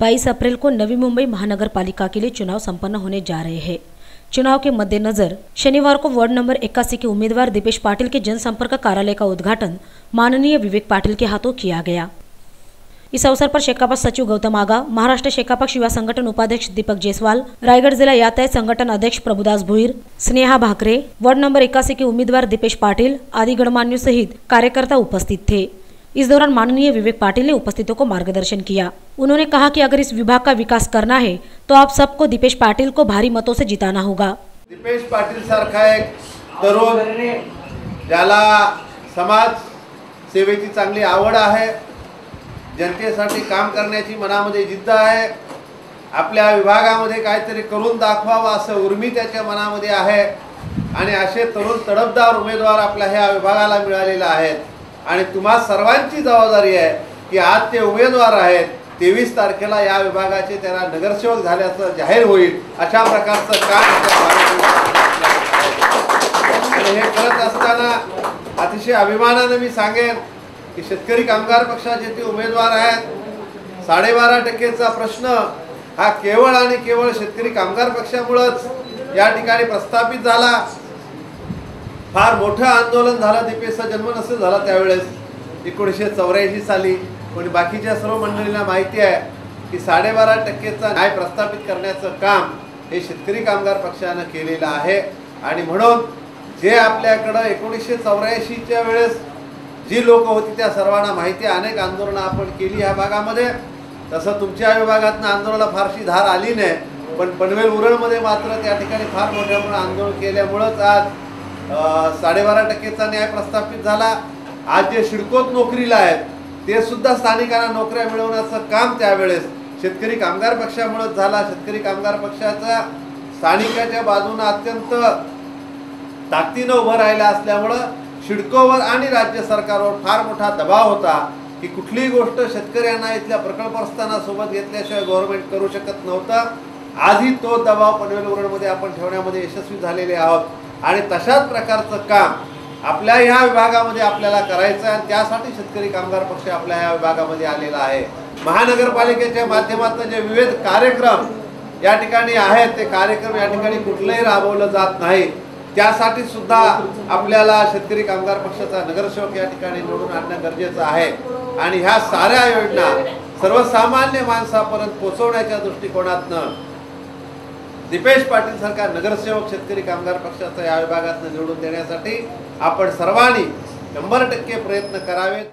22 अप्रैल को नवी मुंबई महानगर पालिका के लिए चुनाव संपन्न होने जा रहे हैं। चुनाव के मद्देनजर शनिवार को वार्ड नंबर 81 के उम्मीदवार दीपेश पाटिल के जनसंपर्क कार्यालय का उद्घाटन माननीय विवेक पाटिल के हाथों किया गया। इस अवसर पर शेकापा सचिव गौतम आगा, महाराष्ट्र शेकापा युवा संगठन उपाध्यक्ष दीपक जायसवाल, रायगढ़ जिला यातायात संगठन अध्यक्ष प्रभुदास भुईर, स्नेहा भाकरे, वार्ड नंबर 81 के उम्मीदवार दीपेश पाटिल आदि गणमान्यों सहित कार्यकर्ता उपस्थित थे। इस दौरान माननीय विवेक पाटिल ने उपस्थितों को मार्गदर्शन किया। उन्होंने कहा कि अगर इस विभाग का विकास करना है तो आप सबको दीपेश पाटिल को भारी मतों से जिताना होगा। दीपेश पाटिल सारखा एक तरुण ज्याला समाज सेवेची चांगली आवड आहे, जनतेसाठी काम करण्याची मनामध्ये जिद्द आहे, आपल्या विभागामध्ये काहीतरी करून दाखवावं असं उर्मी त्याच्या मनामध्ये आहे आणि असे तरुण तडफदार उमेदवार आपल्या ह्या विभागाला मिळालेले आहेत आणि तुम्हा सर्वांची जबाबदारी आहे की आज ते उमेदवार आहेत 23 तारखेला या विभागाचे त्याला नगरसेवक झाल्याचं जाहीर होईल अशा प्रकारचं काम आणि हे करत असताना अतिशय अभिमानाने मी सांगेन की शेतकरी कामगार पक्षाचे ते उमेदवार आहेत। 12.5%चा प्रश्न हा केवळ आणि केवळ शेतकरी कामगार पक्षामुळेच या ठिकाणी प्रस्थापित झाला। फार मोठं आंदोलन झालं, दीपेशचा जन्म नसेल झाला त्यावेळेस 1984 साली, पण बाकीच्या सर्व मंडळींना माहिती आहे की 12.5%चा न्याय प्रस्थापित करण्याचं काम हे शेतकरी कामगार पक्षाने केलेलं आहे आणि म्हणून जे आपल्याकडे 1984च्या वेळेस जी लोक होती त्या सर्वांना माहिती आहे, अनेक आंदोलनं आपण केली या भागामध्ये। तसं तुमच्या विभागातनं आंदोलनाला फारशी धार आली नाही, पण पनवेल उरणमध्ये मात्र त्या ठिकाणी फार मोठ्या प्रमाणात आंदोलन केल्यामुळेच आज 12.5%चा न्याय प्रस्थापित झाला। आज जे शिडकोत नोकरीला आहेत ते सुद्धा स्थानिकांना नोकऱ्या मिळवण्याचं काम त्यावेळेस शेतकरी कामगार पक्षामुळेच झाला। शेतकरी कामगार पक्षाचा स्थानिकाच्या बाजूने अत्यंत ताकदीने उभं राहिला असल्यामुळे शिडकोवर आणि राज्य सरकारवर फार मोठा दबाव होता की कुठलीही गोष्ट शेतकऱ्यांना इथल्या प्रकल्पस्थांना सोबत घेतल्याशिवाय गव्हर्नमेंट करू शकत नव्हतं। आजही तो दबाव पनवेल उरणमध्ये आपण ठेवण्यामध्ये यशस्वी झालेले आहोत आणि तशाच प्रकारचं काम आपल्या ह्या विभागामध्ये आपल्याला करायचं आहे आणि त्यासाठी शेतकरी कामगार पक्ष आपल्या ह्या विभागामध्ये आलेला आहे। महानगरपालिकेच्या माध्यमातून जे विविध कार्यक्रम या ठिकाणी आहेत ते कार्यक्रम या ठिकाणी कुठलेही राबवलं जात नाही, त्यासाठी सुद्धा आपल्याला शेतकरी कामगार पक्षाचा नगरसेवक या ठिकाणी निवडून आणणं गरजेचं आहे आणि ह्या साऱ्या योजना सर्वसामान्य माणसापर्यंत पोहोचवण्याच्या दृष्टिकोनातून दीपेश पाटिल सारखा नगरसेवक शेतकरी कामगार पक्षाचा या विभागात निवडून देण्यासाठी आपण सर्वांनी 100% प्रयत्न करावेत।